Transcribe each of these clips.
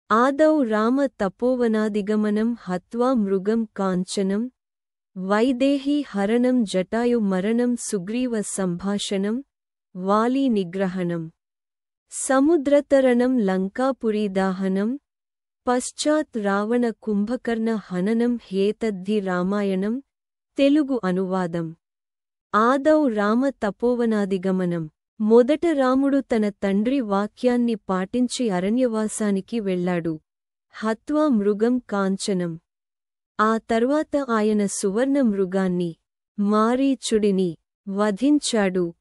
ఆదౌ రామ తపోవనాదిగమనం హత్వా మృగం కాంచనం వైదేహీ హరణం జటాయు మరణం సుగ్రీవ సంభాషణం వాలీ నిగ్రహణం సముద్రతరణం లంకాపురీదాహనం పశ్చాత్ రావణ కుంభకర్ణ హననం హేతద్ధి రామాయణం తెలుగు అనువాదం ఆదౌ రామ తపోవనాదిగమనం మొదట రాముడు తన తండ్రి వాక్యాన్ని పాటించి అరణ్యవాసానికి వెళ్ళాడు. హత్వా మృగం కాంచనం. ఆ తర్వాత ఆయన సువర్ణ మృగాన్ని మారీచుడిని వధించాడు.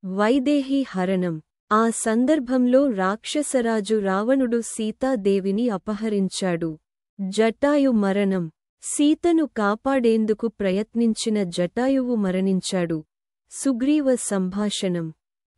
వైదేహీ హరణం. ఆ సందర్భంలో రాక్షసరాజు రావణుడు సీతాదేవిని అపహరించాడు. జటాయు మరణం. సీతను కాపాడేందుకు ప్రయత్నించిన జటాయువు మరణించాడు. సుగ్రీవ సంభాషణం.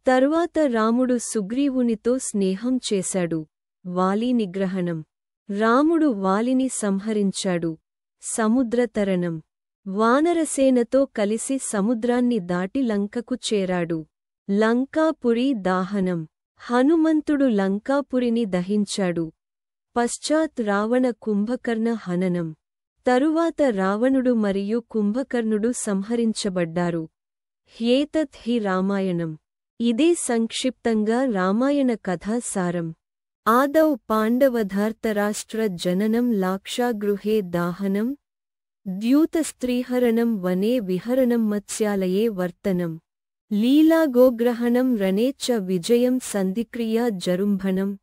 తరువాత రాముడు సుగ్రీవునితో స్నేహం చేశాడు. వాలీ నిగ్రహణం. రాముడు వాలిని సంహరించాడు. సముద్రతరణం. వానరసేనతో కలిసి సముద్రాన్ని దాటి లంకకు చేరాడు. లంకాపురి దాహనం. హనుమంతుడు లంకాపురిని దహించాడు. పశ్చాత్ రావణ కుంభకర్ణ హననం. తరువాత రావణుడు మరియు కుంభకర్ణుడు సంహరించబడ్డారు. హ్యేతత్ హి రామాయణం. ఇదే సంక్షిప్తంగా రామాయణ కథా సారం. ఆదౌ పాండవధార్తరాష్ట్ర జననం లాక్షాగృహే దాహనం ద్యూతస్త్రీహరణం వనే విహరణం మత్స్యాలయే వర్తనం లీలాగోగ్రహణం రణే చ విజయం సంధిక్రియా జరుంభణం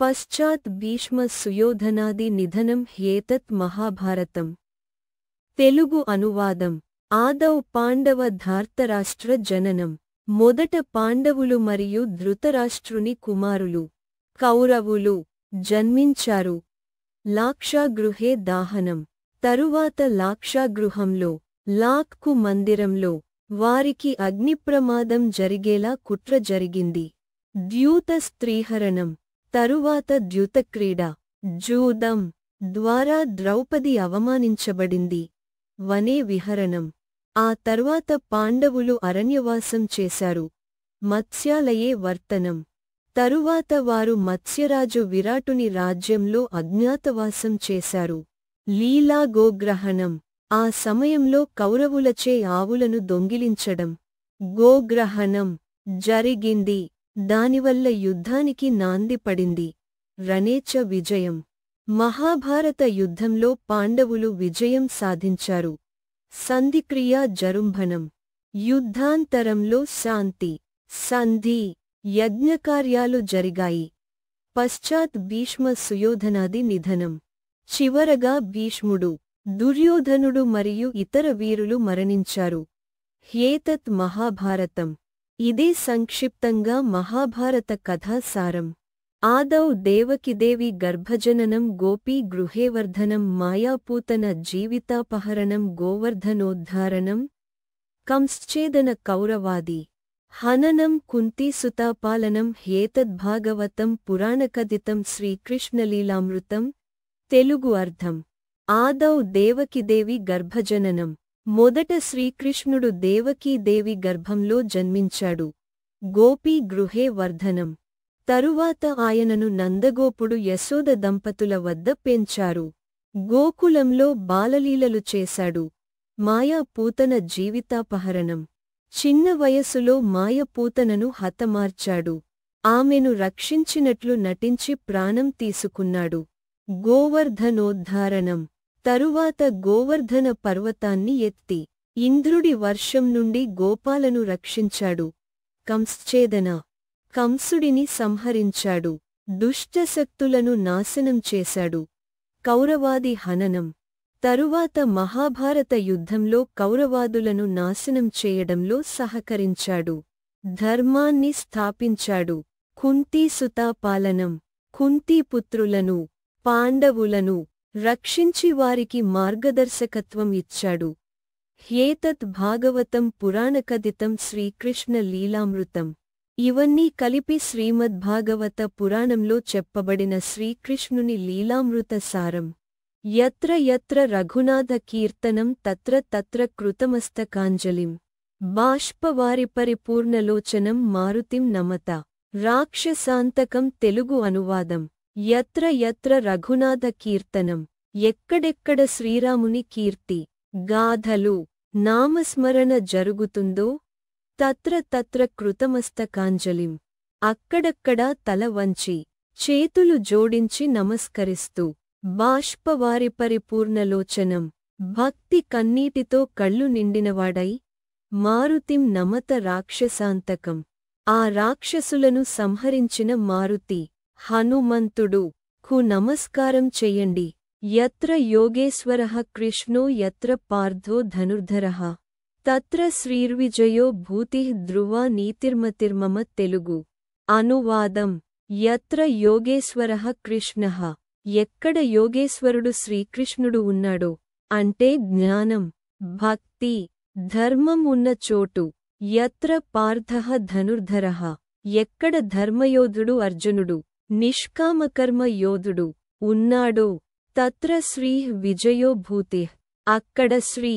పశ్చాత్ భీష్మ సుయోధనాది నిధనం హ్యేతత్ మహాభారతం. తెలుగు అనువాదం. ఆదౌ పాండవ ధార్తరాష్ట్ర జననం. మొదట పాండవులు మరియు ధృతరాష్ట్రుని కుమారులు కౌరవులు జన్మించారు. లాక్షాగృహే దాహనం. తరువాత లాక్షాగృహంలో లాక్కు మందిరంలో వారికి అగ్నిప్రమాదం జరిగేలా కుట్ర జరిగింది. ద్యూత స్త్రీహరణం. తరువాత ద్యూతక్రీడ జూదం ద్వారా ద్రౌపది అవమానించబడింది. వనే విహరణం. ఆ తర్వాత పాండవులు అరణ్యవాసం చేశారు. మత్స్యాలయే వర్తనం. తరువాత వారు మత్స్యరాజు విరాటుని రాజ్యంలో అజ్ఞాతవాసం చేశారు. లీలాగోగ్రహణం. ఆ సమయంలో కౌరవులచే ఆవులను దొంగిలించడం గోగ్రహణం జరిగింది. దానివల్ల యుద్ధానికి నాంది పడింది. రణేచ విజయం. మహాభారత యుద్ధంలో పాండవులు విజయం సాధించారు. సంధిక్రియా జరుంభణం. యుద్ధాంతరంలో శాంతి సంధి యజ్ఞకార్యాలు జరిగాయి. పశ్చాత్ భీష్మ సుయోధనాది నిధనం. చివరగా భీష్ముడు దుర్యోధనుడు మరియు ఇతర వీరులు మరణించారు. హ్యేతత్ మహాభారతం. ఇదే సంక్షిప్తంగా మహాభారత కథా సారం. ఆదౌ దేవకిదేవి గర్భజననం గోపీ గృహేవర్ధనం మాయాపూతన జీవితాపహరణం గోవర్ధనోద్ధారణం కంశ్చేదన కౌరవాది హననం కుంతీసుతాపాలనం హ్యేతద్భాగవతం పురాణకథితం శ్రీకృష్ణలీలామృతం. తెలుగు అర్థం. ఆదౌ దేవకిదేవి గర్భజననం. మొదట శ్రీకృష్ణుడు దేవకీదేవి గర్భంలో జన్మించాడు. గోపీ గృహే వర్ధనం. తరువాత ఆయనను నందగోపుడు యశోద దంపతుల వద్ద పెంచారు. గోకులంలో బాలలీలలు చేశాడు. మాయాపూతన జీవితాపహరణం. చిన్న వయసులో మాయపూతనను హతమార్చాడు. ఆమెను రక్షించినట్లు నటించి ప్రాణం తీసుకున్నాడు. గోవర్ధనోద్ధారణం. తరువాత గోవర్ధన పర్వతాన్ని ఎత్తి ఇంద్రుడి వర్షం నుండి గోపాలను రక్షించాడు. కంశ్చేదన. కంసుడిని సంహరించాడు. దుష్టశక్తులను నాశనం చేశాడు. కౌరవాది హననం. తరువాత మహాభారత యుద్ధంలో కౌరవాదులను నాశనం చేయడంలో సహకరించాడు. ధర్మాన్ని స్థాపించాడు. కుంతీసుతాపాలనం. కుంతీపుత్రులను పాండవులను రక్షించి వారికి మార్గదర్శకత్వం ఇచ్చాడు. హ్యేతత్ భాగవతం పురాణకథితం శ్రీకృష్ణ లీలామృతం. ఇవన్నీ కలిపి శ్రీమద్భాగవత పురాణంలో చెప్పబడిన శ్రీకృష్ణుని లీలామృత సారం. యత్ర యత్ర రఘునాథ కీర్తనం తత్ర తత్ర కృతమస్తకాంజలిం బాష్పవారిపరిపూర్ణలోచనం మారుతిం నమత. రాక్షసాంతకం. తెలుగు అనువాదం. యత్ర యత్ర రఘునాథ కీర్తనం, ఎక్కడెక్కడ శ్రీరాముని కీర్తి గాథలు నామస్మరణ జరుగుతుందో తత్ర తత్ర కృతమస్తకాంజలిం, అక్కడక్కడా తల వంచి చేతులు జోడించి నమస్కరిస్తూ బాష్పవారి పరిపూర్ణలోచనం, భక్తి కన్నీటితో కళ్ళు నిండినవాడై మారుతిం నమత రాక్షసాంతకం, ఆ రాక్షసులను సంహరించిన మారుతి హనుమంతుడు కు నమస్కారం చెయ్యండి. యత్ర యోగేశ్వరః కృష్ణో యత్ర పార్థో ధనుర్ధరః తత్ర శ్రీర్విజయో భూతిః ధ్రువా నీతిర్మతిర్మమ. తెలుగు అనువాదం. యత్ర యోగేశ్వరః కృష్ణః, ఎక్కడ యోగేశ్వరుడు శ్రీకృష్ణుడు ఉన్నాడో అంటే జ్ఞానం, భక్తి, ధర్మం ఉన్న చోటు. యత్ర పార్థః ధనుర్ధరః, ఎక్కడ ధర్మయోధుడు అర్జునుడు, నిష్కామకర్మ యోధుడు ఉన్నాడో తత్ర శ్రీః విజయో భూతిః, అక్కడ శ్రీ,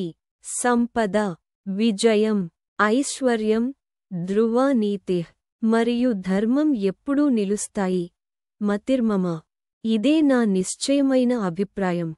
సంపద, విజయం, ఐశ్వర్యం, ధ్రువా నీతిః, మరియు ధర్మం ఎప్పుడూ నిలుస్తాయి. మతిర్మమ, ఇదే నా నిశ్చయమైన అభిప్రాయం.